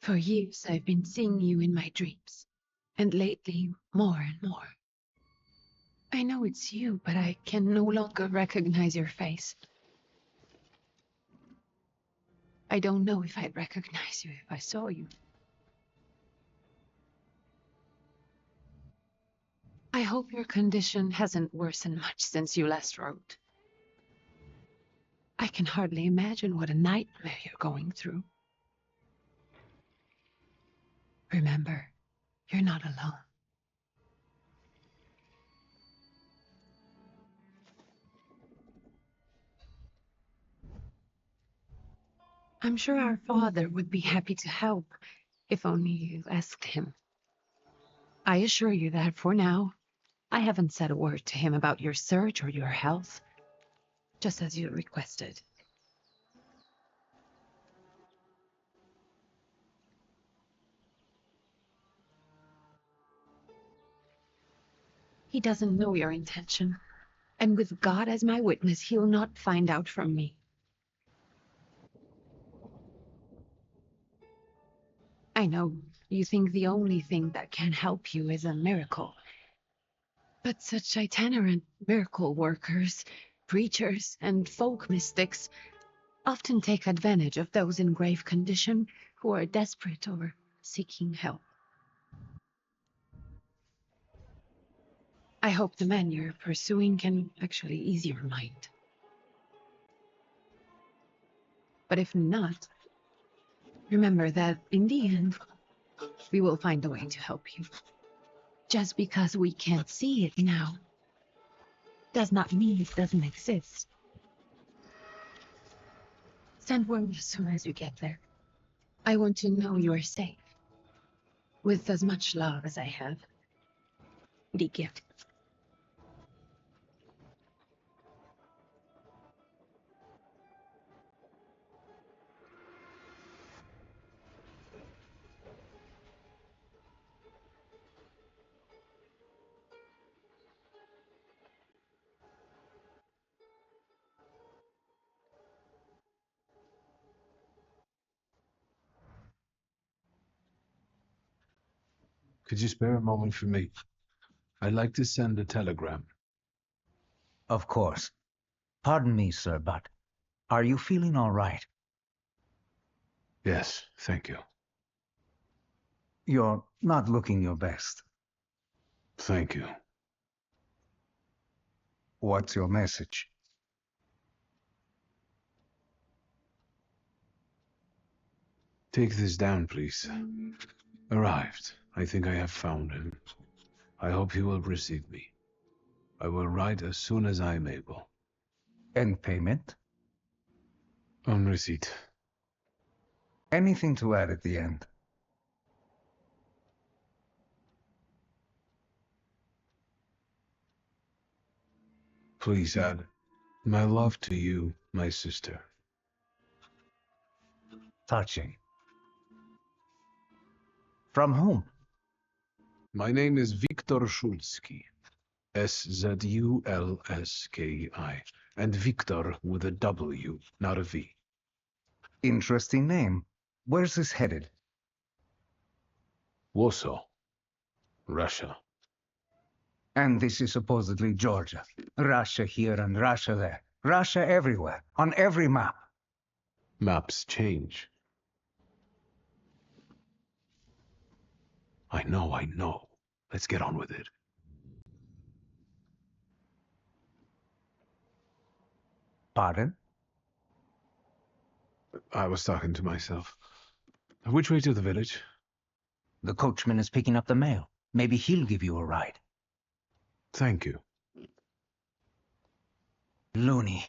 For years I've been seeing you in my dreams, and lately more and more. I know it's you, but I can no longer recognize your face. I don't know if I'd recognize you if I saw you. I hope your condition hasn't worsened much since you last wrote. I can hardly imagine what a nightmare you're going through. Remember, you're not alone. I'm sure our father would be happy to help, if only you asked him. I assure you that for now, I haven't said a word to him about your search or your health, just as you requested. He doesn't know your intention, and with God as my witness, he'll not find out from me. I know you think the only thing that can help you is a miracle. But such itinerant miracle workers, preachers, and folk mystics often take advantage of those in grave condition who are desperate or seeking help. I hope the man you're pursuing can actually ease your mind. But if not, remember that in the end, we will find a way to help you. Just because we can't see it now does not mean it doesn't exist. Send word as soon as you get there. I want to know you are safe. With as much love as I have. Geek. Could you spare a moment for me? I'd like to send a telegram. Of course. Pardon me, sir, but are you feeling all right? Yes, thank you. You're not looking your best. Thank you. What's your message? Take this down, please. Arrived. I think I have found him. I hope he will receive me. I will write as soon as I am able. And payment? On receipt. Anything to add at the end? Please add, my love to you, my sister. Touching. From whom? My name is Viktor Szulski. Szulski. And Victor with a W, not a V. Interesting name. Where's this headed? Warsaw, Russia. And this is supposedly Georgia. Russia here and Russia there. Russia everywhere, on every map. Maps change. I know. Let's get on with it. Pardon? I was talking to myself. Which way to the village? The coachman is picking up the mail. Maybe he'll give you a ride. Thank you. Loony.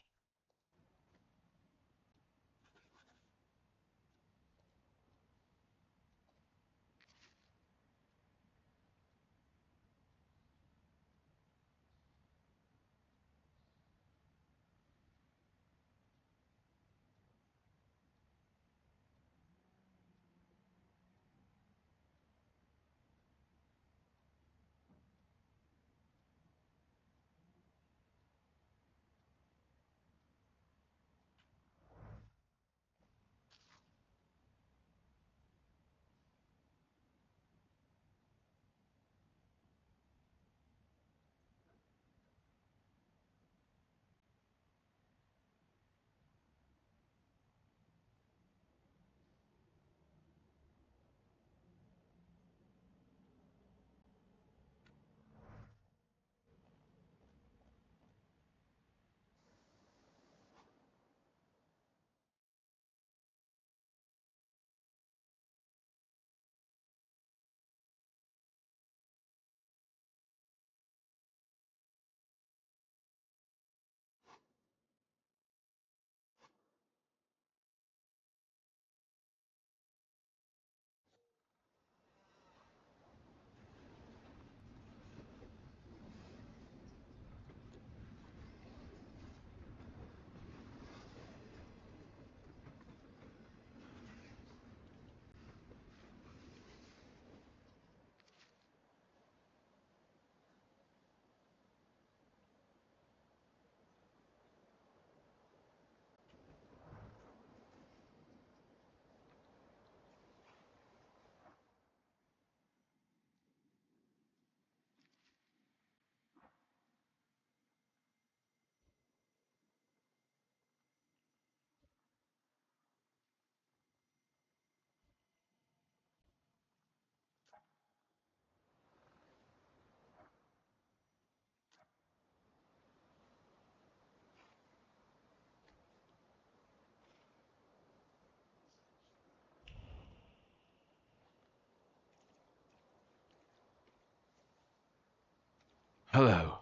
Hello.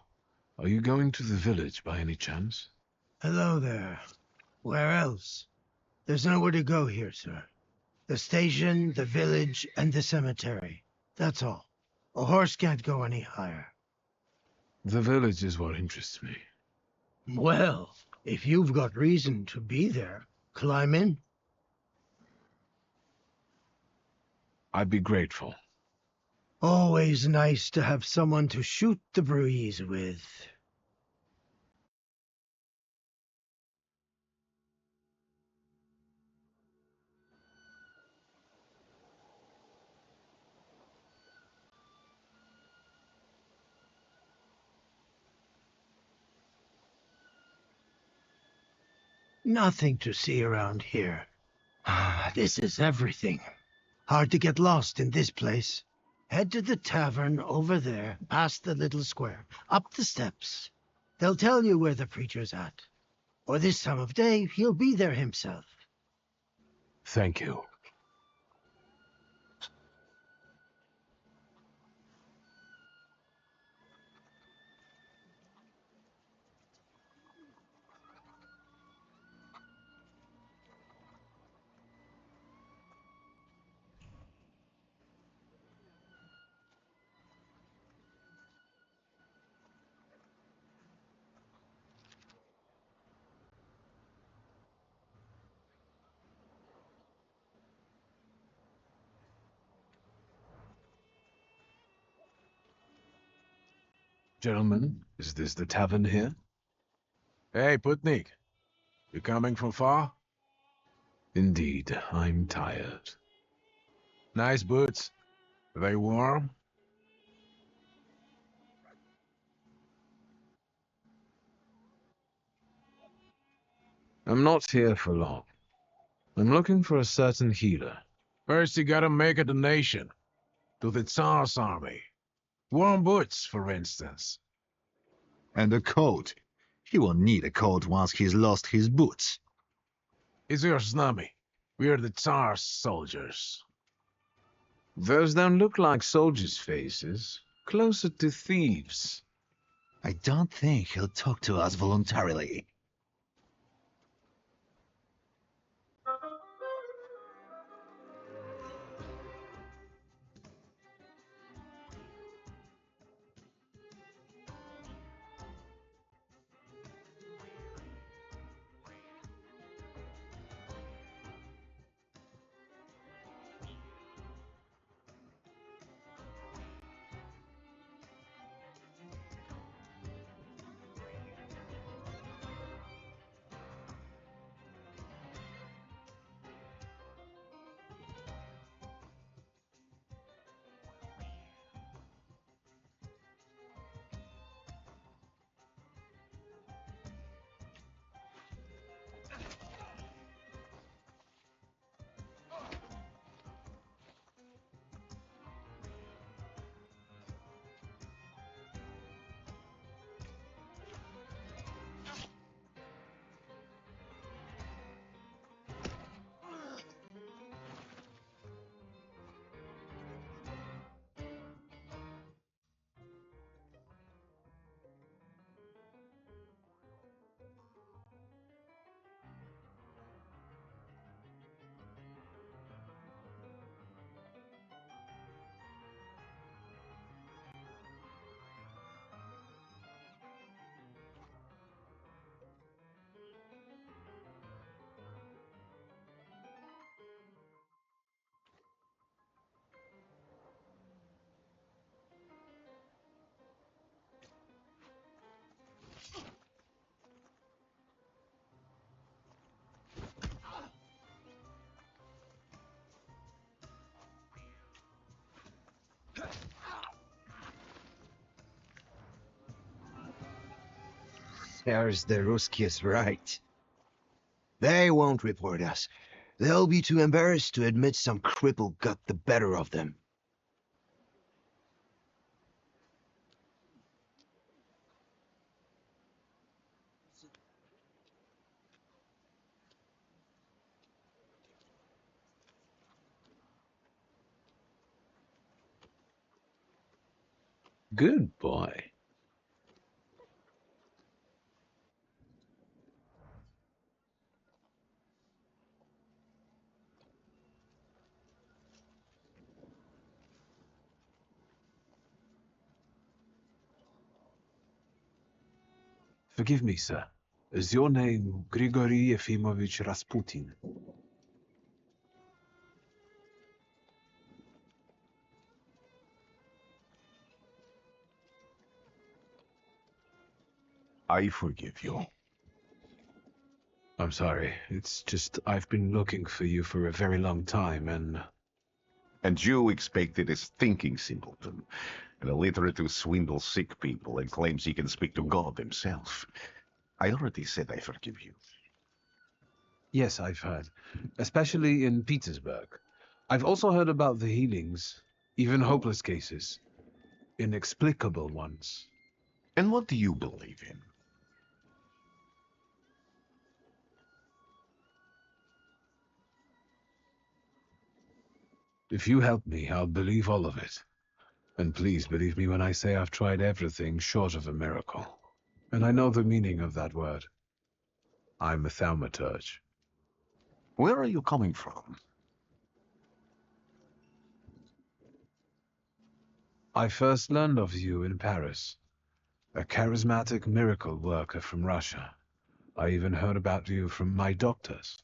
Are you going to the village by any chance? Hello there. Where else? There's nowhere to go here, sir. The station, the village, and the cemetery. That's all. A horse can't go any higher. The village is what interests me. Well, if you've got reason to be there, climb in. I'd be grateful. Always nice to have someone to shoot the breeze with. Nothing to see around here. This is everything. Hard to get lost in this place. Head to the tavern over there, past the little square, up the steps. They'll tell you where the preacher's at. Or this time of day, he'll be there himself. Thank you. Gentlemen, is this the tavern here? Hey, Putnik. You coming from far? Indeed, I'm tired. Nice boots. Are they warm? I'm not here for long. I'm looking for a certain healer. First you gotta make a donation. To the Tsar's army. Warm boots, for instance. And a coat. He won't need a coat once he's lost his boots. It's your snummy. We're the Tsar's soldiers. Those don't look like soldiers' faces. Closer to thieves. I don't think he'll talk to us voluntarily. There's the Ruskies right. They won't report us. They'll be too embarrassed to admit some cripple got the better of them. Good boy. Forgive me, sir. Is your name Grigory Yefimovich Rasputin? I forgive you. I'm sorry. It's just I've been looking for you for a very long time, and... And you expected a thinking simpleton, an illiterate who swindles sick people and claims he can speak to God himself. I already said I forgive you. Yes, I've heard. Especially in Petersburg. I've also heard about the healings, even hopeless cases. Inexplicable ones. And what do you believe in? If you help me, I'll believe all of it. And please believe me when I say I've tried everything short of a miracle. And I know the meaning of that word. I'm a Thaumaturge. Where are you coming from? I first learned of you in Paris. A charismatic miracle worker from Russia. I even heard about you from my doctors.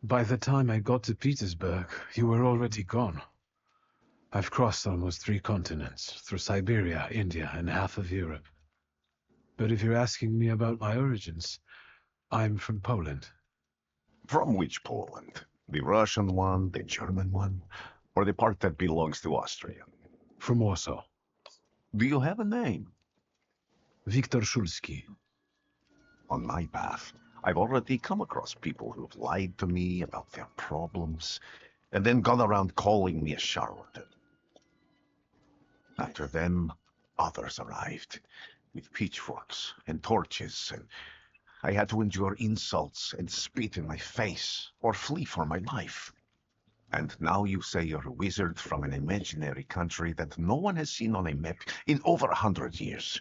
By the time I got to Petersburg, you were already gone. I've crossed almost 3 continents, through Siberia, India, and half of Europe. But if you're asking me about my origins, I'm from Poland. From which Poland? The Russian one, the German one, or the part that belongs to Austria? From Warsaw. Do you have a name? Viktor Szulski. On my path, I've already come across people who've lied to me about their problems, and then gone around calling me a charlatan. After them, others arrived, with pitchforks and torches, and I had to endure insults and spit in my face, or flee for my life. And now you say you're a wizard from an imaginary country that no one has seen on a map in over 100 years.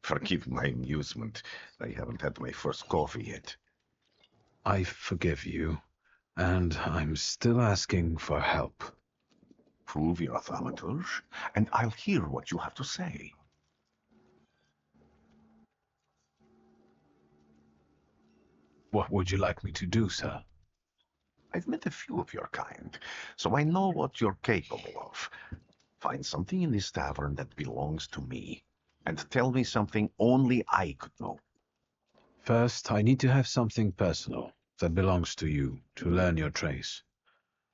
Forgive my amusement. I haven't had my first coffee yet. I forgive you, and I'm still asking for help. Prove you're a thaumaturge, and I'll hear what you have to say. What would you like me to do, sir? I've met a few of your kind, so I know what you're capable of. Find something in this tavern that belongs to me, and tell me something only I could know. First, I need to have something personal that belongs to you to learn your trace.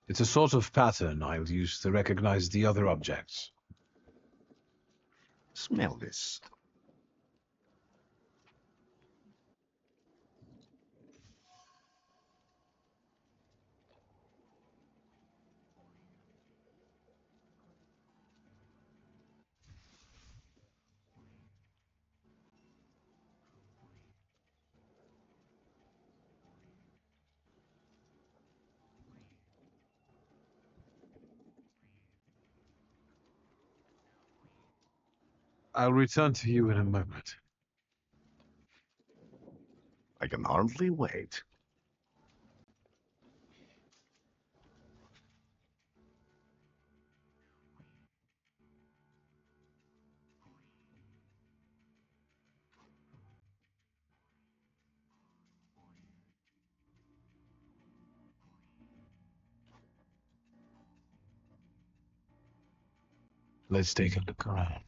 It's a sort of pattern I'll use to recognize the other objects. Smell this. I'll return to you in a moment. I can hardly wait. Let's take a look around.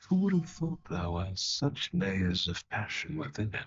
Who would have thought there were such layers of passion within him?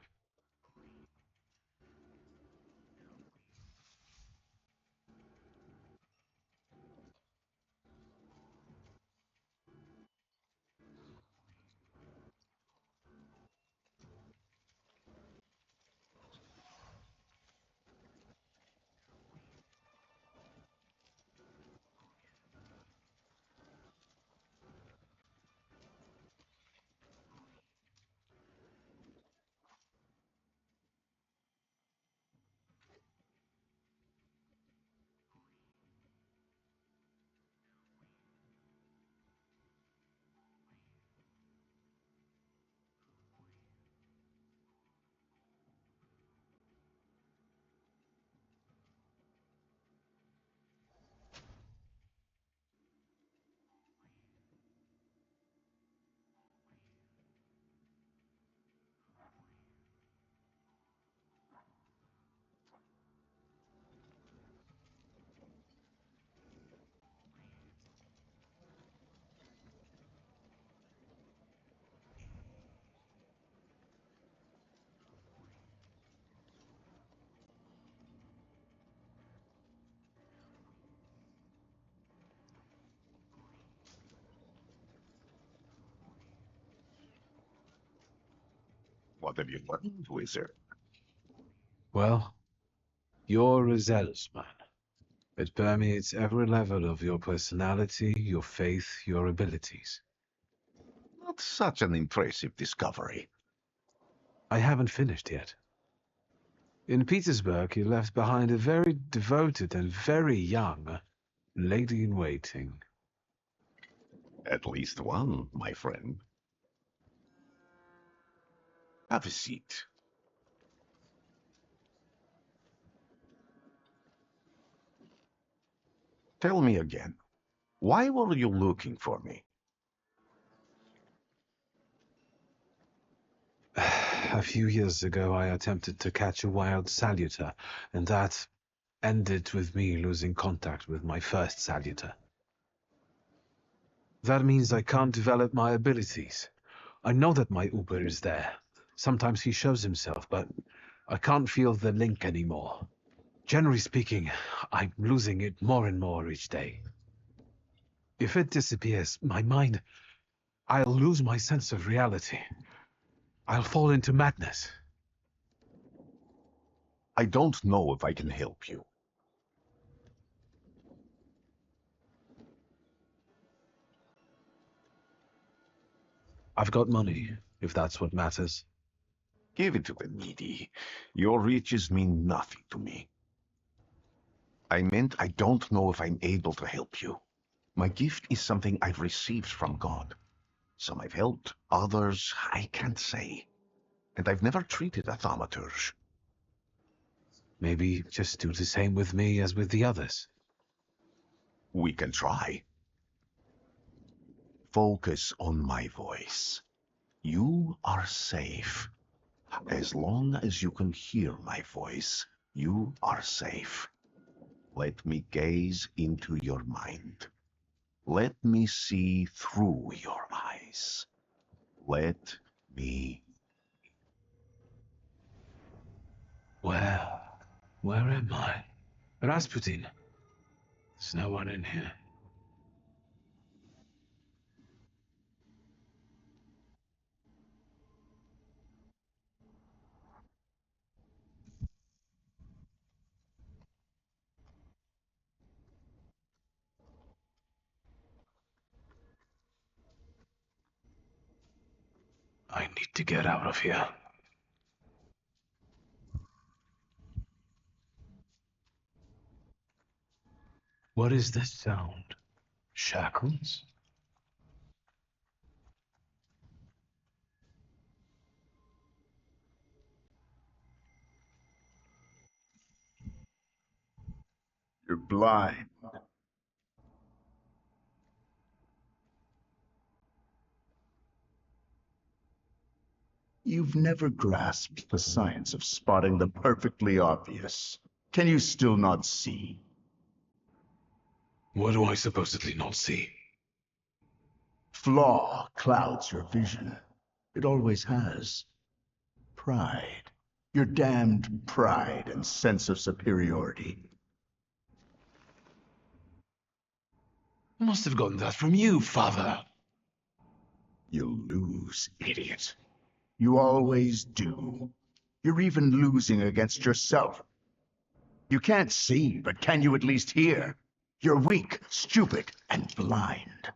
What have you learned, wizard? Well, you're a zealous man. It permeates every level of your personality, your faith, your abilities. Not such an impressive discovery. I haven't finished yet. In Petersburg, he left behind a very devoted and very young lady-in-waiting. At least one, my friend. Have a seat. Tell me again, why were you looking for me? A few years ago, I attempted to catch a wild saluter, and that ended with me losing contact with my first saluter. That means I can't develop my abilities. I know that my Uber is there. Sometimes he shows himself, but I can't feel the link anymore. Generally speaking, I'm losing it more and more each day. If it disappears, I'll lose my sense of reality. I'll fall into madness. I don't know if I can help you. I've got money, if that's what matters. Give it to the needy. Your riches mean nothing to me. I meant I don't know if I'm able to help you. My gift is something I've received from God. Some I've helped, others I can't say. And I've never treated a thaumaturge. Maybe just do the same with me as with the others. We can try. Focus on my voice. You are safe. As long as you can hear my voice, you are safe. Let me gaze into your mind. Let me see through your eyes. Let me... Where am I? Rasputin. There's no one in here. I need to get out of here. What is this sound? Shackles? You're blind. You've never grasped the science of spotting the perfectly obvious. Can you still not see? What do I supposedly not see? Flaw clouds your vision. It always has. Pride. Your damned pride and sense of superiority. I must have gotten that from you, Father. You'll lose, idiot. You always do. You're even losing against yourself. You can't see, but can you at least hear? You're weak, stupid, and blind.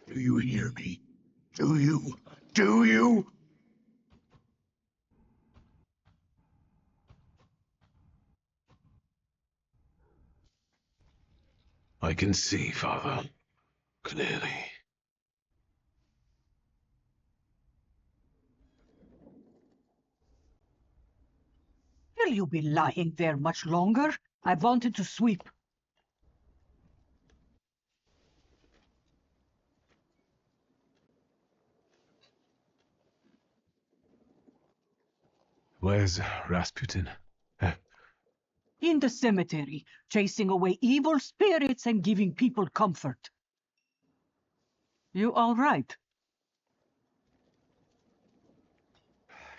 Do you hear me? Do you? Do you? I can see, Father. Clearly. Will you be lying there much longer? I wanted to sweep. Where's Rasputin? In the cemetery, chasing away evil spirits and giving people comfort. You all right?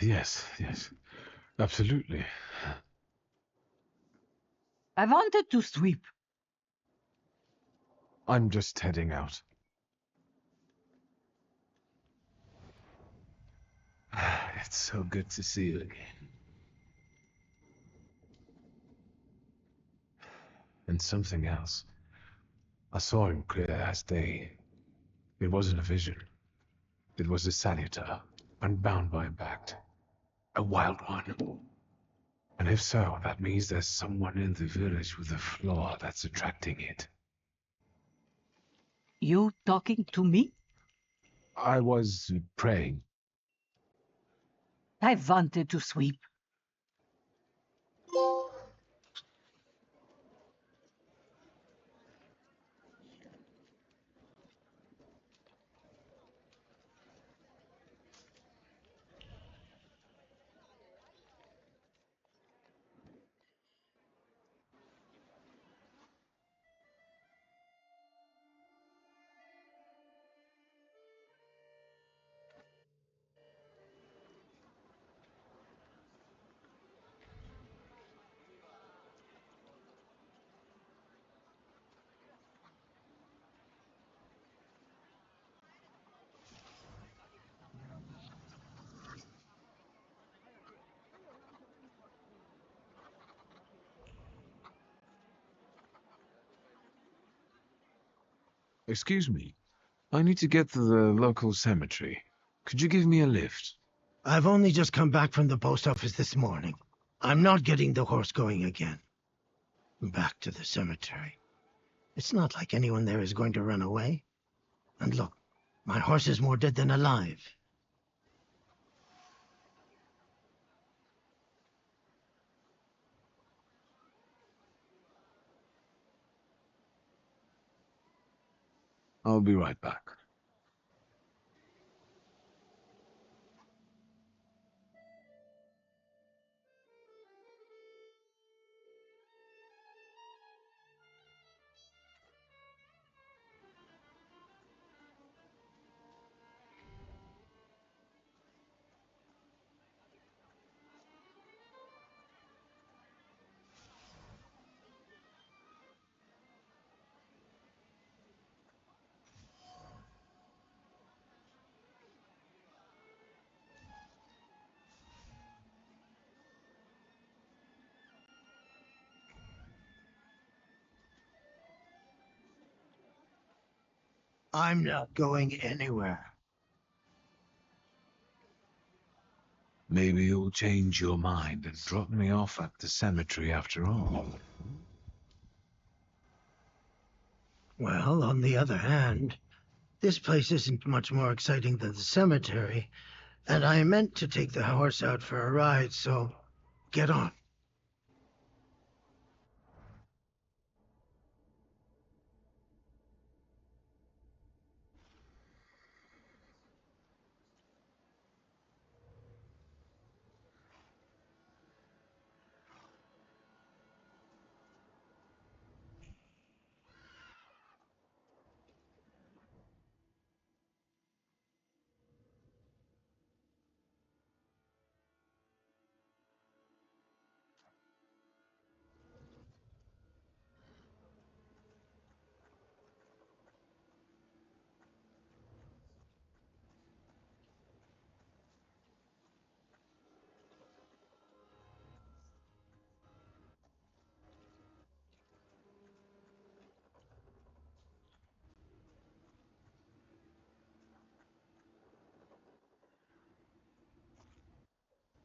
Yes, yes, absolutely. I wanted to sweep. I'm just heading out. It's so good to see you again. And something else. I saw him clear as day. It wasn't a vision. It was a saluter, unbound by a pact. A wild one. And if so, that means there's someone in the village with a flaw that's attracting it. You talking to me? I was praying. I wanted to sweep. Excuse me. I need to get to the local cemetery. Could you give me a lift? I've only just come back from the post office this morning. I'm not getting the horse going again. Back to the cemetery. It's not like anyone there is going to run away. And look, my horse is more dead than alive. I'll be right back. I'm not going anywhere. Maybe you'll change your mind and drop me off at the cemetery after all. Well, on the other hand, this place isn't much more exciting than the cemetery, and I meant to take the horse out for a ride, so get on.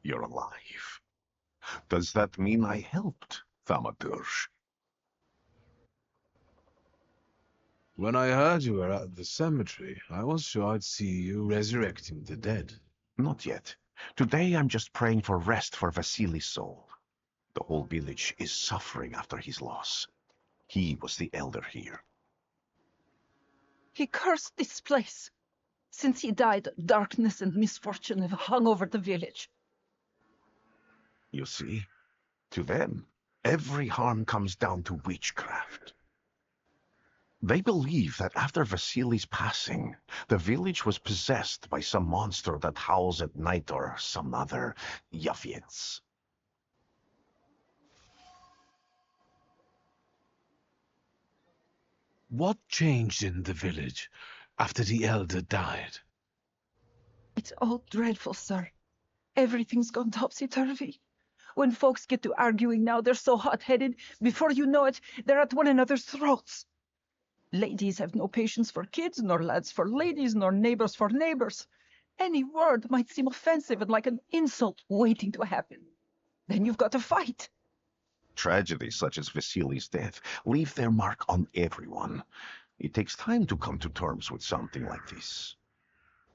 You're alive. Does that mean I helped, Thaumaturge? When I heard you were at the cemetery, I was sure I'd see you resurrecting the dead. Not yet. Today I'm just praying for rest for Vasily's soul. The whole village is suffering after his loss. He was the elder here. He cursed this place. Since he died, darkness and misfortune have hung over the village. You see, to them, every harm comes down to witchcraft. They believe that after Vasily's passing, the village was possessed by some monster that howls at night or some other yuffets. What changed in the village after the elder died? It's all dreadful, sir. Everything's gone topsy-turvy. When folks get to arguing now, they're so hot-headed, before you know it, they're at one another's throats. Ladies have no patience for kids, nor lads for ladies, nor neighbors for neighbors. Any word might seem offensive and like an insult waiting to happen. Then you've got to fight. Tragedies such as Vasily's death leave their mark on everyone. It takes time to come to terms with something like this.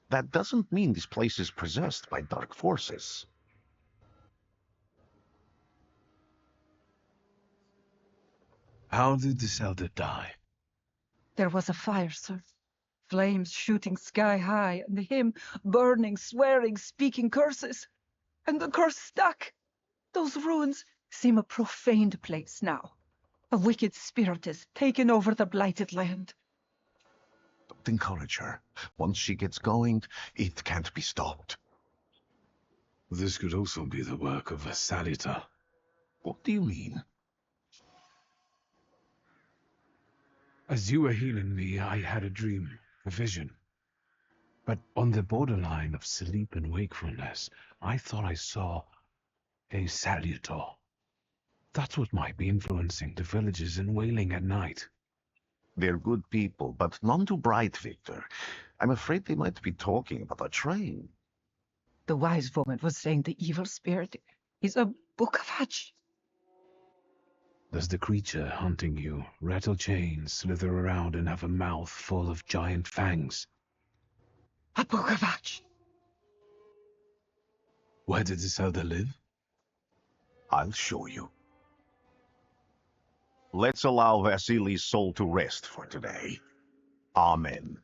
That doesn't mean this place is possessed by dark forces. How did this elder die? There was a fire, sir. Flames shooting sky high, and him burning, swearing, speaking curses. And the curse stuck. Those ruins seem a profaned place now. A wicked spirit has taken over the blighted land. Don't encourage her. Once she gets going, it can't be stopped. This could also be the work of a Salita. What do you mean? As you were healing me, I had a dream, a vision. But on the borderline of sleep and wakefulness, I thought I saw a Salutor. That's what might be influencing the villagers in wailing at night. They're good people, but none too bright, Victor. I'm afraid they might be talking about a train. The wise woman was saying the evil spirit is a Bukavatch. Does the creature hunting you rattle chains, slither around, and have a mouth full of giant fangs? A Bukavatch. Where did this elder live? I'll show you. Let's allow Vasily's soul to rest for today. Amen.